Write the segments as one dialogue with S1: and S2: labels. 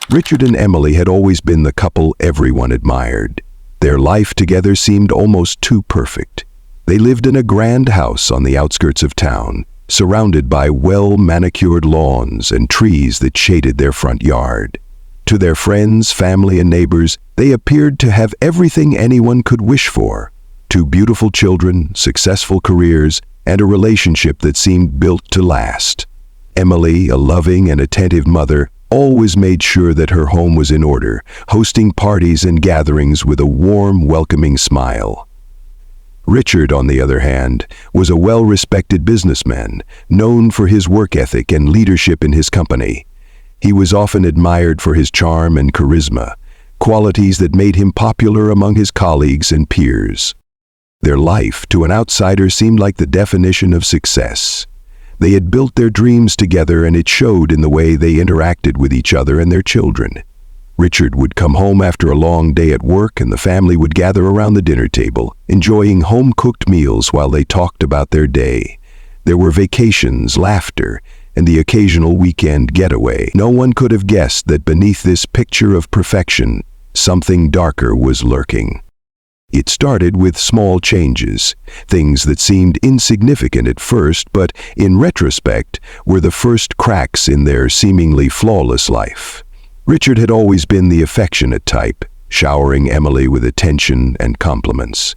S1: Richard and Emily had always been the couple everyone admired. Their life together seemed almost too perfect. They lived in a grand house on the outskirts of town, surrounded by well-manicured lawns and trees that shaded their front yard. To their friends, family, and neighbors, they appeared to have everything anyone could wish for. Two beautiful children, successful careers, and a relationship that seemed built to last. Emily, a loving and attentive mother, always made sure that her home was in order, hosting parties and gatherings with a warm, welcoming smile. Richard, on the other hand, was a well-respected businessman, known for his work ethic and leadership in his company. He was often admired for his charm and charisma, qualities that made him popular among his colleagues and peers. Their life, to an outsider, seemed like the definition of success. They had built their dreams together, and it showed in the way they interacted with each other and their children. Richard would come home after a long day at work, and the family would gather around the dinner table, enjoying home-cooked meals while they talked about their day. There were vacations, laughter, and the occasional weekend getaway. No one could have guessed that beneath this picture of perfection, something darker was lurking. It started with small changes, things that seemed insignificant at first, but in retrospect were the first cracks in their seemingly flawless life. Richard had always been the affectionate type, showering Emily with attention and compliments.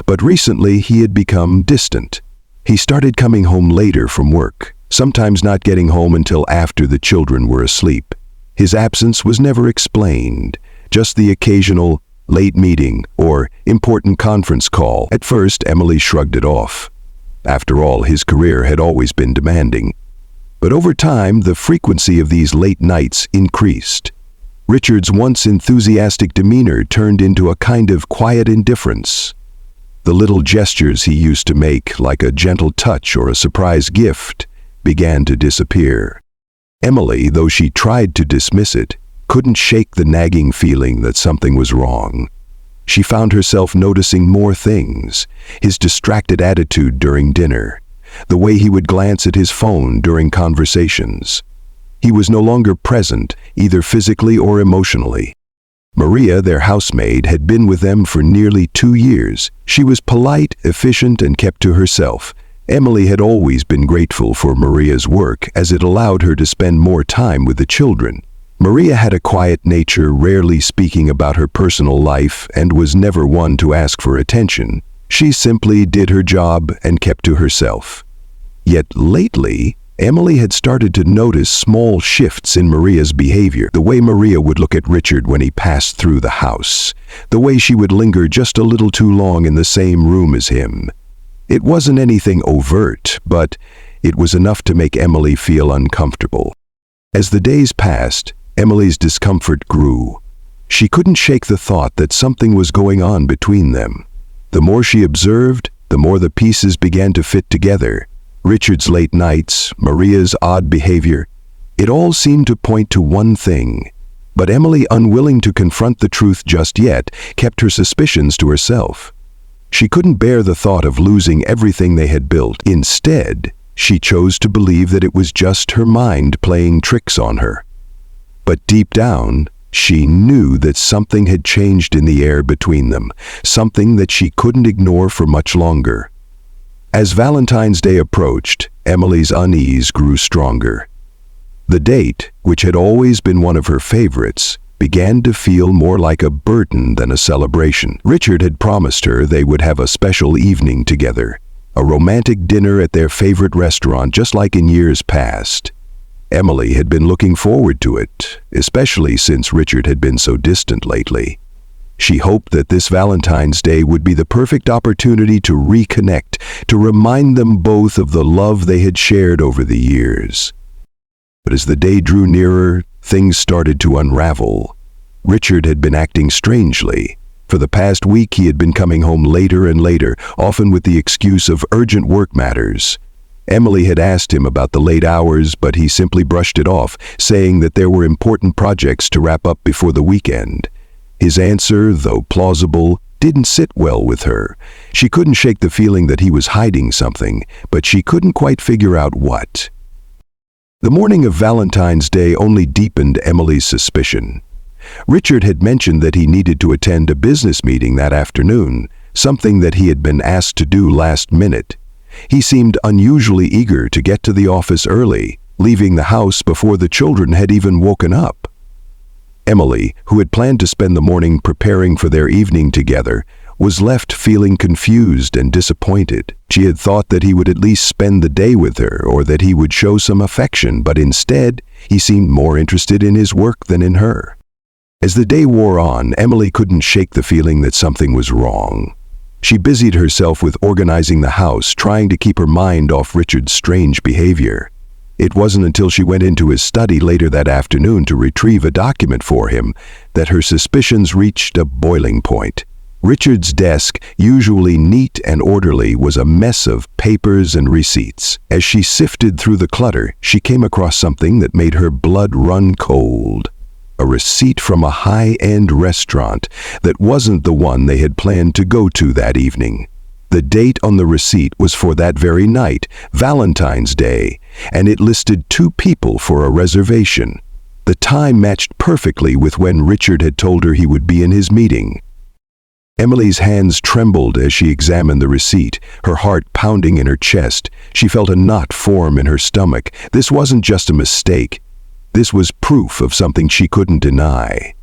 S1: But recently he had become distant. He started coming home later from work, sometimes not getting home until after the children were asleep. His absence was never explained, just the occasional late meeting or important conference call. At first, Emily shrugged it off. After all, his career had always been demanding. But over time, the frequency of these late nights increased. Richard's once enthusiastic demeanor turned into a kind of quiet indifference. The little gestures he used to make, like a gentle touch or a surprise gift, began to disappear. Emily, though she tried to dismiss it, couldn't shake the nagging feeling that something was wrong. She found herself noticing more things: his distracted attitude during dinner, the way he would glance at his phone during conversations. He was no longer present, either physically or emotionally. Maria, their housemaid, had been with them for nearly 2 years. She was polite, efficient, and kept to herself. Emily had always been grateful for Maria's work, as it allowed her to spend more time with the children. Maria had a quiet nature, rarely speaking about her personal life, and was never one to ask for attention. She simply did her job and kept to herself. Yet lately, Emily had started to notice small shifts in Maria's behavior. The way Maria would look at Richard when he passed through the house, the way she would linger just a little too long in the same room as him. It wasn't anything overt, but it was enough to make Emily feel uncomfortable. As the days passed, Emily's discomfort grew. She couldn't shake the thought that something was going on between them. The more she observed, the more the pieces began to fit together. Richard's late nights, Maria's odd behavior, it all seemed to point to one thing. But Emily, unwilling to confront the truth just yet, kept her suspicions to herself. She couldn't bear the thought of losing everything they had built. Instead, she chose to believe that it was just her mind playing tricks on her. But deep down, she knew that something had changed in the air between them, something that she couldn't ignore for much longer. As Valentine's Day approached, Emily's unease grew stronger. The date, which had always been one of her favorites, began to feel more like a burden than a celebration. Richard had promised her they would have a special evening together, a romantic dinner at their favorite restaurant, just like in years past. Emily had been looking forward to it, especially since Richard had been so distant lately. She hoped that this Valentine's Day would be the perfect opportunity to reconnect, to remind them both of the love they had shared over the years. But as the day drew nearer, things started to unravel. Richard had been acting strangely. For the past week, he had been coming home later and later, often with the excuse of urgent work matters. Emily had asked him about the late hours, but he simply brushed it off, saying that there were important projects to wrap up before the weekend. His answer, though plausible, didn't sit well with her. She couldn't shake the feeling that he was hiding something, but she couldn't quite figure out what. The morning of Valentine's Day only deepened Emily's suspicion. Richard had mentioned that he needed to attend a business meeting that afternoon, something that he had been asked to do last minute. He seemed unusually eager to get to the office early, leaving the house before the children had even woken up. Emily, who had planned to spend the morning preparing for their evening together, was left feeling confused and disappointed. She had thought that he would at least spend the day with her, or that he would show some affection, but instead, he seemed more interested in his work than in her. As the day wore on, Emily couldn't shake the feeling that something was wrong. She busied herself with organizing the house, trying to keep her mind off Richard's strange behavior. It wasn't until she went into his study later that afternoon to retrieve a document for him that her suspicions reached a boiling point. Richard's desk, usually neat and orderly, was a mess of papers and receipts. As she sifted through the clutter, she came across something that made her blood run cold. A receipt from a high-end restaurant that wasn't the one they had planned to go to that evening. The date on the receipt was for that very night, Valentine's Day, and it listed 2 people for a reservation. The time matched perfectly with when Richard had told her he would be in his meeting. Emily's hands trembled as she examined the receipt, her heart pounding in her chest. She felt a knot form in her stomach. This wasn't just a mistake. This was proof of something she couldn't deny.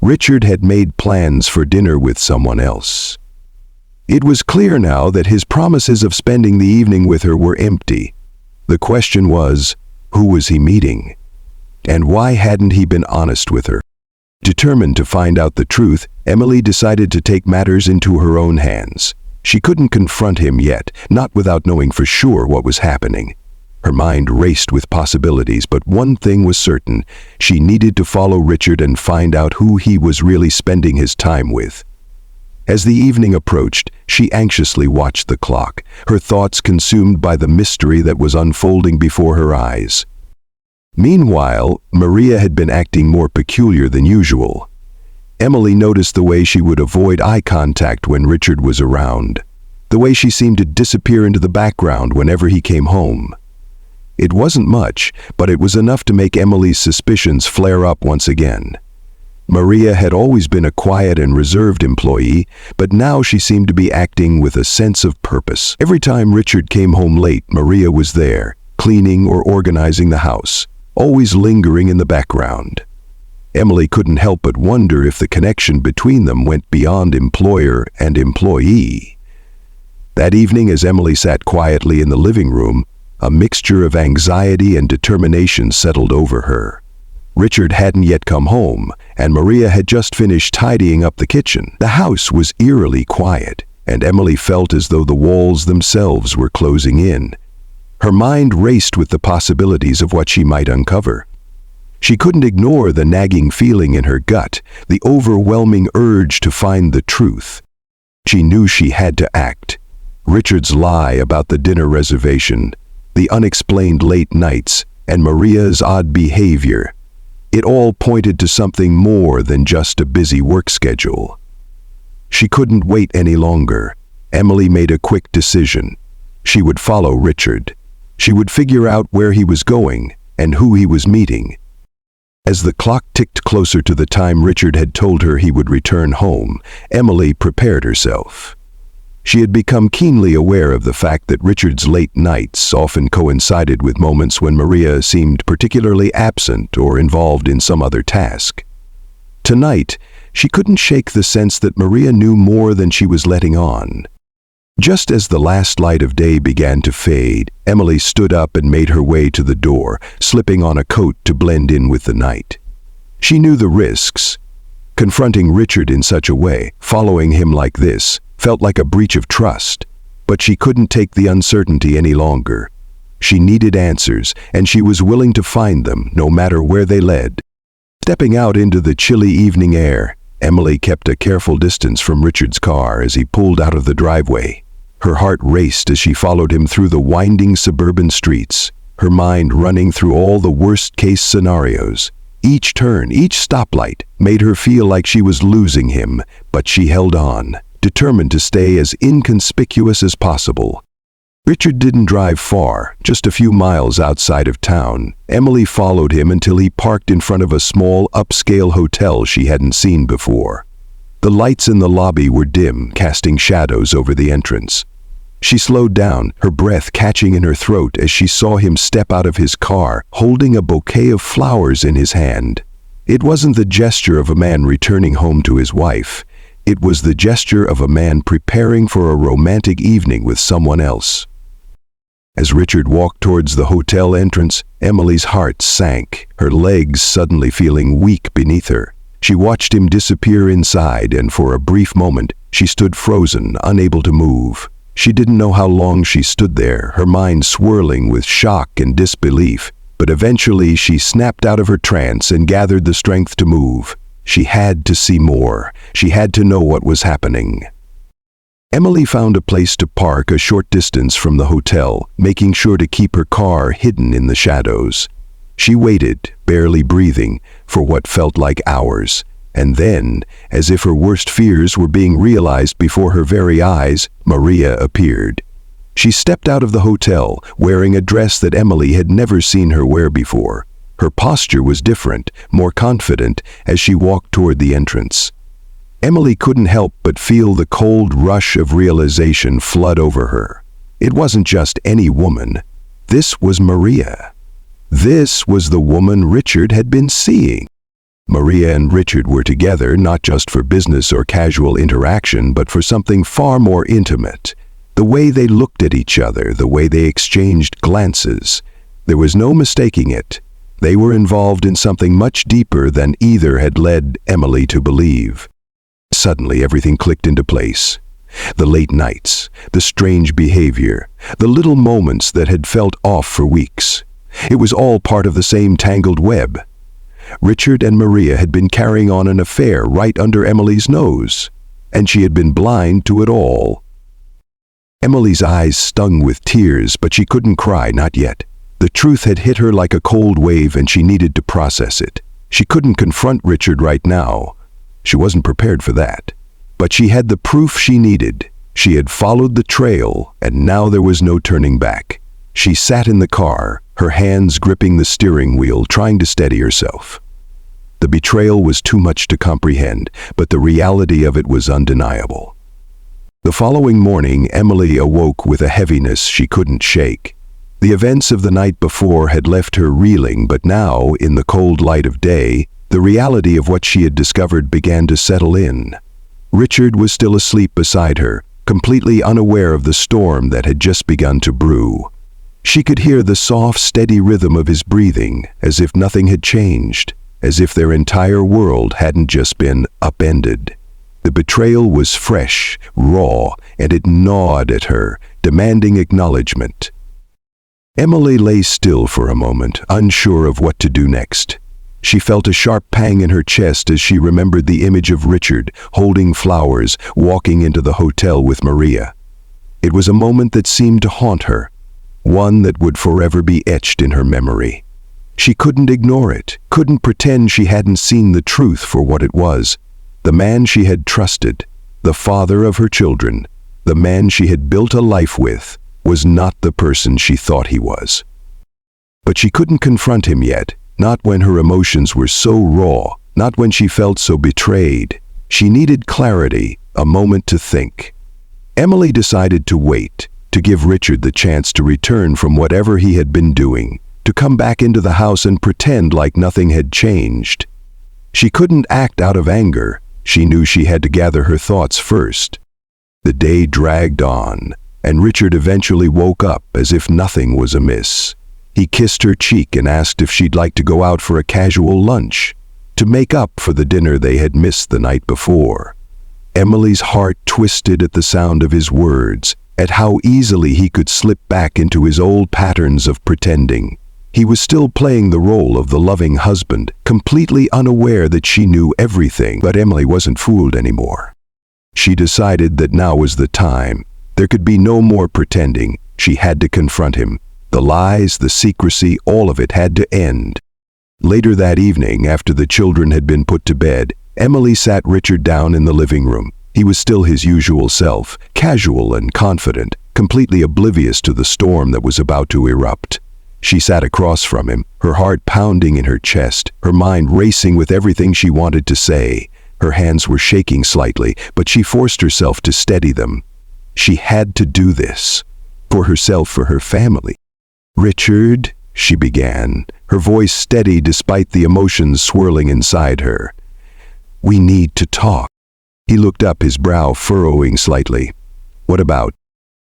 S1: Richard had made plans for dinner with someone else. It was clear now that his promises of spending the evening with her were empty. The question was, who was he meeting? And why hadn't he been honest with her? Determined to find out the truth, Emily decided to take matters into her own hands. She couldn't confront him yet, not without knowing for sure what was happening. Her mind raced with possibilities, but one thing was certain: she needed to follow Richard and find out who he was really spending his time with. As the evening approached, she anxiously watched the clock, her thoughts consumed by the mystery that was unfolding before her eyes. Meanwhile, Maria had been acting more peculiar than usual. Emily noticed the way she would avoid eye contact when Richard was around, the way she seemed to disappear into the background whenever he came home. It wasn't much, but it was enough to make Emily's suspicions flare up once again. Maria had always been a quiet and reserved employee, but now she seemed to be acting with a sense of purpose. Every time Richard came home late, Maria was there, cleaning or organizing the house, always lingering in the background. Emily couldn't help but wonder if the connection between them went beyond employer and employee. That evening, as Emily sat quietly in the living room, a mixture of anxiety and determination settled over her. Richard hadn't yet come home, and Maria had just finished tidying up the kitchen. The house was eerily quiet, and Emily felt as though the walls themselves were closing in. Her mind raced with the possibilities of what she might uncover. She couldn't ignore the nagging feeling in her gut, the overwhelming urge to find the truth. She knew she had to act. Richard's lie about the dinner reservation, the unexplained late nights, and Maria's odd behavior. It all pointed to something more than just a busy work schedule. She couldn't wait any longer. Emily made a quick decision. She would follow Richard. She would figure out where he was going and who he was meeting. As the clock ticked closer to the time Richard had told her he would return home, Emily prepared herself. She had become keenly aware of the fact that Richard's late nights often coincided with moments when Maria seemed particularly absent or involved in some other task. Tonight, she couldn't shake the sense that Maria knew more than she was letting on. Just as the last light of day began to fade, Emily stood up and made her way to the door, slipping on a coat to blend in with the night. She knew the risks. Confronting Richard in such a way, following him like this, felt like a breach of trust, but she couldn't take the uncertainty any longer. She needed answers, and she was willing to find them, no matter where they led. Stepping out into the chilly evening air, Emily kept a careful distance from Richard's car as he pulled out of the driveway. Her heart raced as she followed him through the winding suburban streets, her mind running through all the worst-case scenarios. Each turn, each stoplight, made her feel like she was losing him, but she held on, determined to stay as inconspicuous as possible. Richard didn't drive far, just a few miles outside of town. Emily followed him until he parked in front of a small, upscale hotel she hadn't seen before. The lights in the lobby were dim, casting shadows over the entrance. She slowed down, her breath catching in her throat as she saw him step out of his car, holding a bouquet of flowers in his hand. It wasn't the gesture of a man returning home to his wife. It was the gesture of a man preparing for a romantic evening with someone else. As Richard walked towards the hotel entrance, Emily's heart sank, her legs suddenly feeling weak beneath her. She watched him disappear inside, and for a brief moment, she stood frozen, unable to move. She didn't know how long she stood there, her mind swirling with shock and disbelief, but eventually she snapped out of her trance and gathered the strength to move. She had to see more. She had to know what was happening. Emily found a place to park a short distance from the hotel, making sure to keep her car hidden in the shadows. She waited, barely breathing, for what felt like hours. And then, as if her worst fears were being realized before her very eyes, Maria appeared. She stepped out of the hotel, wearing a dress that Emily had never seen her wear before. Her posture was different, more confident, as she walked toward the entrance. Emily couldn't help but feel the cold rush of realization flood over her. It wasn't just any woman. This was Maria. This was the woman Richard had been seeing. Maria and Richard were together not just for business or casual interaction, but for something far more intimate. The way they looked at each other, the way they exchanged glances. There was no mistaking it. They were involved in something much deeper than either had led Emily to believe. Suddenly everything clicked into place. The late nights, the strange behavior, the little moments that had felt off for weeks. It was all part of the same tangled web. Richard and Maria had been carrying on an affair right under Emily's nose, and she had been blind to it all. Emily's eyes stung with tears, but she couldn't cry, not yet. The truth had hit her like a cold wave, and she needed to process it. She couldn't confront Richard right now. She wasn't prepared for that. But she had the proof she needed. She had followed the trail, and now there was no turning back. She sat in the car, her hands gripping the steering wheel, trying to steady herself. The betrayal was too much to comprehend, but the reality of it was undeniable. The following morning, Emily awoke with a heaviness she couldn't shake. The events of the night before had left her reeling, but now, in the cold light of day, the reality of what she had discovered began to settle in. Richard was still asleep beside her, completely unaware of the storm that had just begun to brew. She could hear the soft, steady rhythm of his breathing, as if nothing had changed, as if their entire world hadn't just been upended. The betrayal was fresh, raw, and it gnawed at her, demanding acknowledgement. Emily lay still for a moment, unsure of what to do next. She felt a sharp pang in her chest as she remembered the image of Richard, holding flowers, walking into the hotel with Maria. It was a moment that seemed to haunt her, one that would forever be etched in her memory. She couldn't ignore it, couldn't pretend she hadn't seen the truth for what it was. The man she had trusted, the father of her children, the man she had built a life with, was not the person she thought he was. But she couldn't confront him yet, not when her emotions were so raw, not when she felt so betrayed. She needed clarity, a moment to think. Emily decided to wait, to give Richard the chance to return from whatever he had been doing, to come back into the house and pretend like nothing had changed. She couldn't act out of anger. She knew she had to gather her thoughts first. The day dragged on, and Richard eventually woke up as if nothing was amiss. He kissed her cheek and asked if she'd like to go out for a casual lunch, to make up for the dinner they had missed the night before. Emily's heart twisted at the sound of his words, at how easily he could slip back into his old patterns of pretending. He was still playing the role of the loving husband, completely unaware that she knew everything, but Emily wasn't fooled anymore. She decided that now was the time. There could be no more pretending. She had to confront him. The lies, the secrecy, all of it had to end. Later that evening, after the children had been put to bed, Emily sat Richard down in the living room. He was still his usual self, casual and confident, completely oblivious to the storm that was about to erupt. She sat across from him, her heart pounding in her chest, her mind racing with everything she wanted to say. Her hands were shaking slightly, but she forced herself to steady them. She had to do this. For herself, for her family. "Richard," she began, her voice steady despite the emotions swirling inside her. "We need to talk." He looked up, his brow furrowing slightly. "What about?"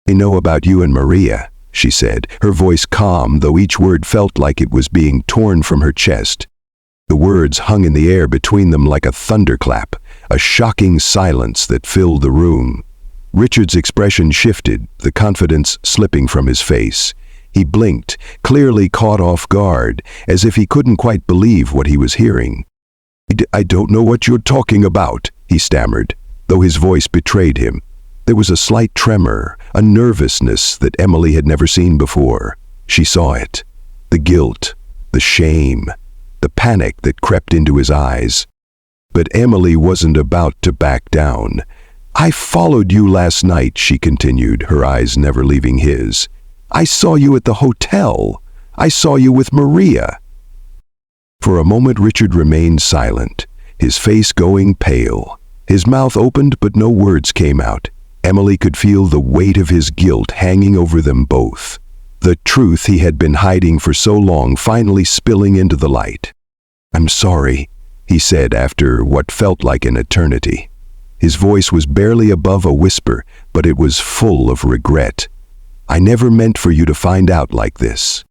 S1: "I know about you and Maria," she said, her voice calm, though each word felt like it was being torn from her chest. The words hung in the air between them like a thunderclap, a shocking silence that filled the room. Richard's expression shifted, the confidence slipping from his face. He blinked, clearly caught off guard, as if he couldn't quite believe what he was hearing. I don't know what you're talking about," he stammered, though his voice betrayed him. There was a slight tremor, a nervousness that Emily had never seen before. She saw it. The guilt, the shame, the panic that crept into his eyes. But Emily wasn't about to back down. "I followed you last night," she continued, her eyes never leaving his. "I saw you at the hotel. I saw you with Maria." For a moment Richard remained silent, his face going pale. His mouth opened, but no words came out. Emily could feel the weight of his guilt hanging over them both. The truth he had been hiding for so long finally spilling into the light. "I'm sorry," he said after what felt like an eternity. His voice was barely above a whisper, but it was full of regret. "I never meant for you to find out like this."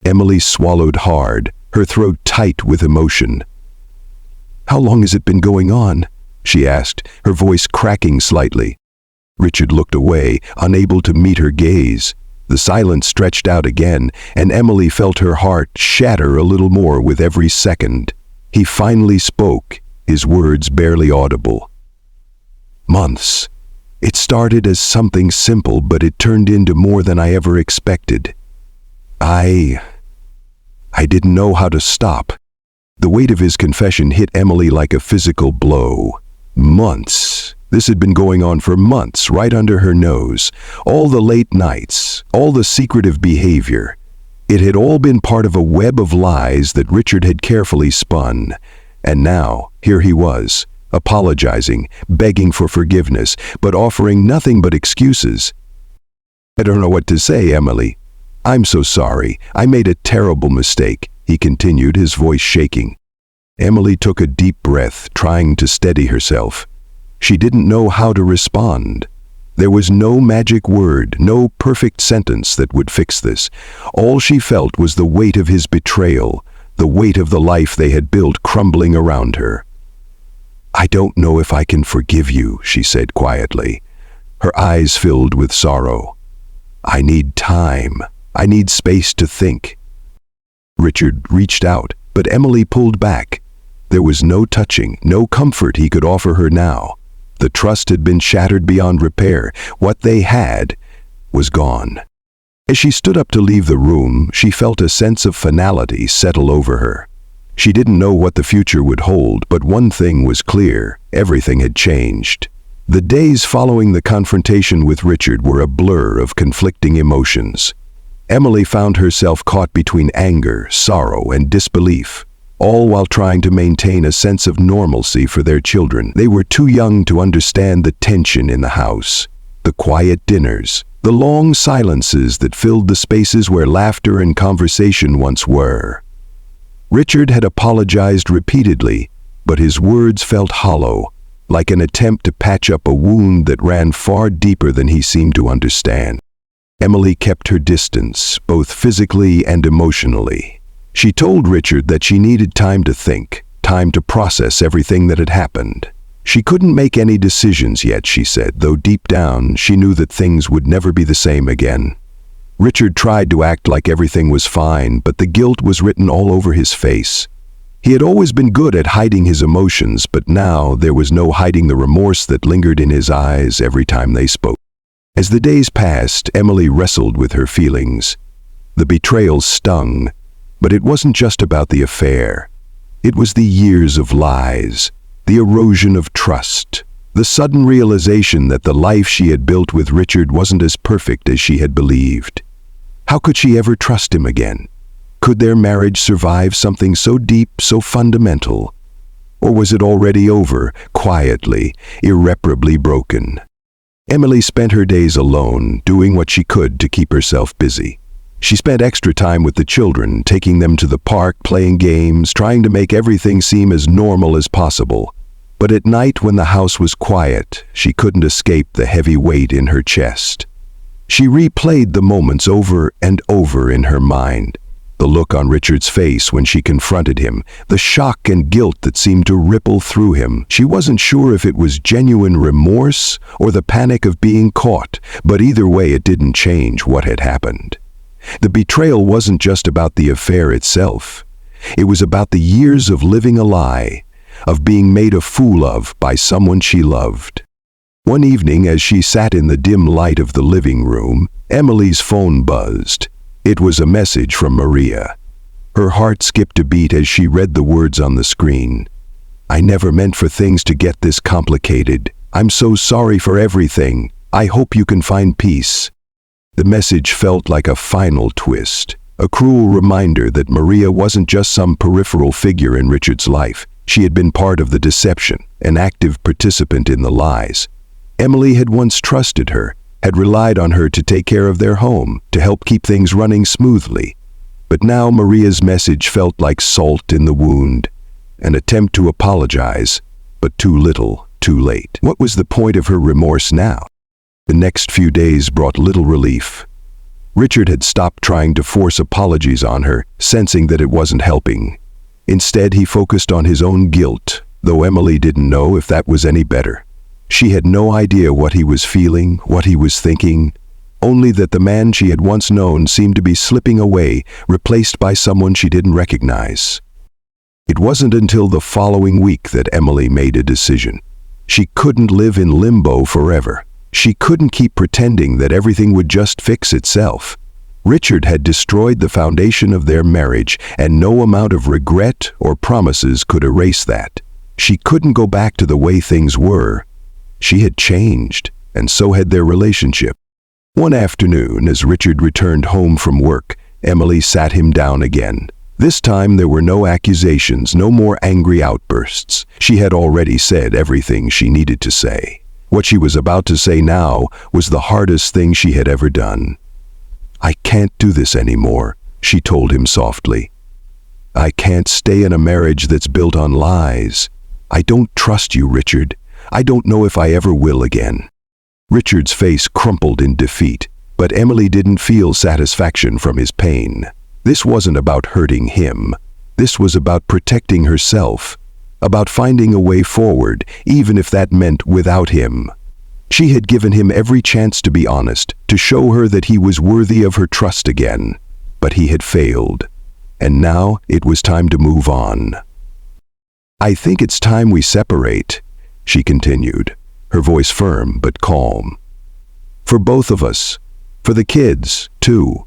S1: Emily swallowed hard, her throat tight with emotion. "How long has it been going on?" she asked, her voice cracking slightly. Richard looked away, unable to meet her gaze. The silence stretched out again, and Emily felt her heart shatter a little more with every second. He finally spoke, his words barely audible. "Months. It started as something simple, but it turned into more than I ever expected. I didn't know how to stop." The weight of his confession hit Emily like a physical blow. Months. This had been going on for months, right under her nose. All the late nights, all the secretive behavior. It had all been part of a web of lies that Richard had carefully spun. And now, here he was, apologizing, begging for forgiveness, but offering nothing but excuses. "I don't know what to say, Emily. I'm so sorry. I made a terrible mistake," he continued, his voice shaking. Emily took a deep breath, trying to steady herself. She didn't know how to respond. There was no magic word, no perfect sentence that would fix this. All she felt was the weight of his betrayal, the weight of the life they had built crumbling around her. "I don't know if I can forgive you," she said quietly, her eyes filled with sorrow. "I need time. I need space to think." Richard reached out, but Emily pulled back. There was no touching, no comfort he could offer her now. The trust had been shattered beyond repair. What they had was gone. As she stood up to leave the room, she felt a sense of finality settle over her. She didn't know what the future would hold, but one thing was clear: everything had changed. The days following the confrontation with Richard were a blur of conflicting emotions. Emily found herself caught between anger, sorrow, and disbelief, all while trying to maintain a sense of normalcy for their children. They were too young to understand the tension in the house, the quiet dinners, the long silences that filled the spaces where laughter and conversation once were. Richard had apologized repeatedly, but his words felt hollow, like an attempt to patch up a wound that ran far deeper than he seemed to understand. Emily kept her distance, both physically and emotionally. She told Richard that she needed time to think, time to process everything that had happened. She couldn't make any decisions yet, she said, though deep down she knew that things would never be the same again. Richard tried to act like everything was fine, but the guilt was written all over his face. He had always been good at hiding his emotions, but now there was no hiding the remorse that lingered in his eyes every time they spoke. As the days passed, Emily wrestled with her feelings. The betrayal stung, but it wasn't just about the affair. It was the years of lies, the erosion of trust, The sudden realization that the life she had built with Richard wasn't as perfect as she had believed. How could she ever trust him again? Could their marriage survive something so deep, so fundamental? Or was it already over, quietly, irreparably broken? Emily spent her days alone, doing what she could to keep herself busy. She spent extra time with the children, taking them to the park, playing games, trying to make everything seem as normal as possible. But at night, when the house was quiet, she couldn't escape the heavy weight in her chest. She replayed the moments over and over in her mind. The look on Richard's face when she confronted him, the shock and guilt that seemed to ripple through him. She wasn't sure if it was genuine remorse or the panic of being caught, but either way it didn't change what had happened. The betrayal wasn't just about the affair itself. It was about the years of living a lie, of being made a fool of by someone she loved. One evening, as she sat in the dim light of the living room, Emily's phone buzzed. It was a message from Maria. Her heart skipped a beat as she read the words on the screen. "I never meant for things to get this complicated. I'm so sorry for everything. I hope you can find peace." The message felt like a final twist, a cruel reminder that Maria wasn't just some peripheral figure in Richard's life. She had been part of the deception, an active participant in the lies. Emily had once trusted her, had relied on her to take care of their home, to help keep things running smoothly. But now Maria's message felt like salt in the wound, an attempt to apologize, but too little, too late. What was the point of her remorse now? The next few days brought little relief. Richard had stopped trying to force apologies on her, sensing that it wasn't helping. Instead, he focused on his own guilt, though Emily didn't know if that was any better. She had no idea what he was feeling, what he was thinking, only that the man she had once known seemed to be slipping away, replaced by someone she didn't recognize. It wasn't until the following week that Emily made a decision. She couldn't live in limbo forever. She couldn't keep pretending that everything would just fix itself. Richard had destroyed the foundation of their marriage, and no amount of regret or promises could erase that. She couldn't go back to the way things were. She had changed, and so had their relationship. One afternoon, as Richard returned home from work, Emily sat him down again. This time there were no accusations, no more angry outbursts. She had already said everything she needed to say. What she was about to say now was the hardest thing she had ever done. "I can't do this anymore," she told him softly. "I can't stay in a marriage that's built on lies. I don't trust you, Richard. I don't know if I ever will again." Richard's face crumpled in defeat, but Emily didn't feel satisfaction from his pain. This wasn't about hurting him. This was about protecting herself, about finding a way forward, even if that meant without him. She had given him every chance to be honest, to show her that he was worthy of her trust again. But he had failed, and now it was time to move on. "I think it's time we separate," she continued, her voice firm but calm. "For both of us. For the kids, too."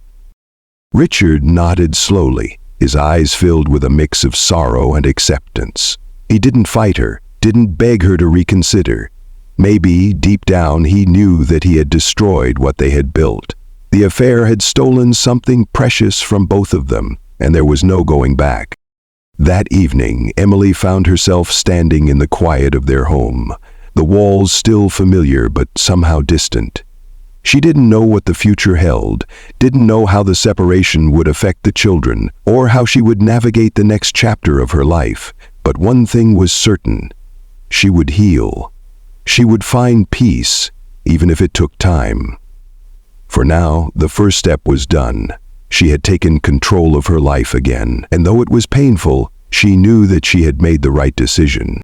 S1: Richard nodded slowly, his eyes filled with a mix of sorrow and acceptance. He didn't fight her, didn't beg her to reconsider. Maybe, deep down, he knew that he had destroyed what they had built. The affair had stolen something precious from both of them, and there was no going back. That evening, Emily found herself standing in the quiet of their home, the walls still familiar but somehow distant. She didn't know what the future held, didn't know how the separation would affect the children, or how she would navigate the next chapter of her life. But one thing was certain: she would heal. She would find peace, even if it took time. For now, the first step was done. She had taken control of her life again, and though it was painful, she knew that she had made the right decision.